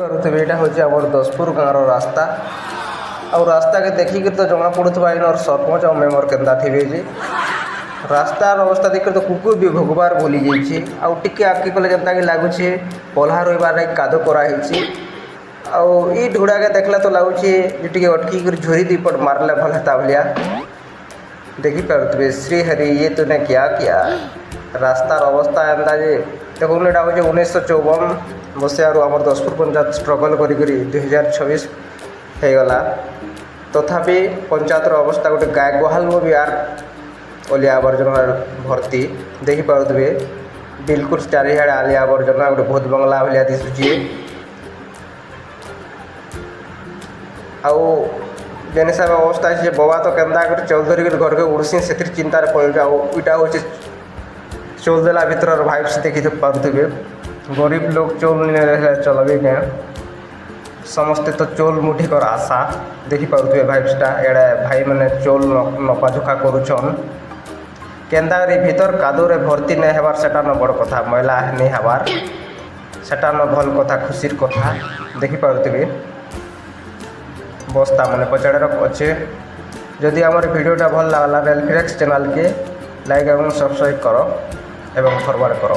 ଏଇଟା ହେଉଛି ଆମର ଦଶପୁର ଗାଁର ରାସ୍ତା। ଆଉ ରାସ୍ତାକେ ଦେଖିକି ତ ଜଣା ପଡ଼ୁଥିବା ଇନର ସରପଞ୍ଚ ଆଉ ମେମ୍ବର କେନ୍ତା ଥିବେ ଯେ ରାସ୍ତାର ଅବସ୍ଥା ଦେଖିକରି ତ କୁକୁର ବି ଭୋଗବାର ଭୁଲି ଯାଇଛି। ଆଉ ଟିକେ ଆଗକେ ଗଲେ ଯେନ୍ତାକି ଲାଗୁଛି ପଲ୍ହା ରହିବାର ଲାଗି କାଦୁ କରାହେଇଛି। ଆଉ ଇ ଢୁଡ଼ାକେ ଦେଖିଲେ ତ ଲାଗୁଛି ଯେ ଟିକେ ଅଟକିକରି ଝୁରି ଦୁଇପଟ ମାରିଲେ ଭଲ ହେତା ଭଳିଆ ଦେଖିପାରୁଥିବେ। ଶ୍ରୀହରି ଇଏ ତୁନେ କିଆ କିଆ ରାସ୍ତାର ଅବସ୍ଥା ଏନ୍ତା ଯେ ଦେଖୁନ୍ ଏଇଟା ହେଉଛି 1954 ମସିହାରୁ ଆମର ଦଶପୁର ପଞ୍ଚାୟତ ଷ୍ଟ୍ରଗଲ୍ କରିକରି 2026 ହେଇଗଲା। ତଥାପି ପଞ୍ଚାୟତର ଅବସ୍ଥା ଗୋଟେ ଗାଈ ଗୁହାଲ ବି ଆର୍ ଅଲିଆ ଆବର୍ଜନା ଭର୍ତ୍ତି ଦେଖିପାରୁଥିବେ। ବିଲକୁଲ ଚାରିଆଡ଼େ ଆଲିଆ ଆବର୍ଜନା ଗୋଟେ ଭୂତ ବଙ୍ଗଲା ଭଳିଆ ଦିଶୁଛି। ଆଉ ଯେନ୍ ହିସାବେ ଅବସ୍ଥା ଅଛି ଯେ ବବା ତ କେନ୍ତା କରି ଚଉଲ ଧରିକରି ଘରକେ ଉଡ଼୍ସି ସେଥିରେ ଚିନ୍ତାରେ ପଡ଼ିଛି। ଆଉ ଇଟା ହେଉଛି ଚଉଲ ଦେଲା ଭିତରର ଭାଇବ୍ସ ଦେଖି ପାରୁଥିବେ। ଗରିବ ଲୋକ ଚଉଲ ନେଲେ ଚଲବେ କେଁ ସମସ୍ତେ ତ ଚଉଲ ମୁଠିକର ଆଶା ଦେଖିପାରୁଥିବେ ଭାଇବ୍ସଟା। ଏଡ଼େ ଭାଇମାନେ ଚଉଲ ନପାଝୁକା କରୁଛନ୍ କେନ୍ତା କରି ଭିତର କାଦୁରେ ଭର୍ତ୍ତି ନାଇଁ ହେବାର ସେଟା ନ ବଡ଼ କଥା, ମଇଳା ନେଇ ହେବାର ସେଟା ନ ଭଲ କଥା, ଖୁସିର କଥା ଦେଖିପାରୁଥିବେ। ବସ୍ତା ମାନେ ପଚାଡ଼ର ଅଛେ। ଯଦି ଆମର ଭିଡ଼ିଓଟା ଭଲ ଲାଗଲା ରେଲଫିରେକ୍ସ ଚ୍ୟାନେଲ୍କେ ଲାଇକ୍ ଏବଂ ସବସ୍କ୍ରାଇବ୍ କର ଏବଂ ଫରୱାର୍ଡ଼ କର।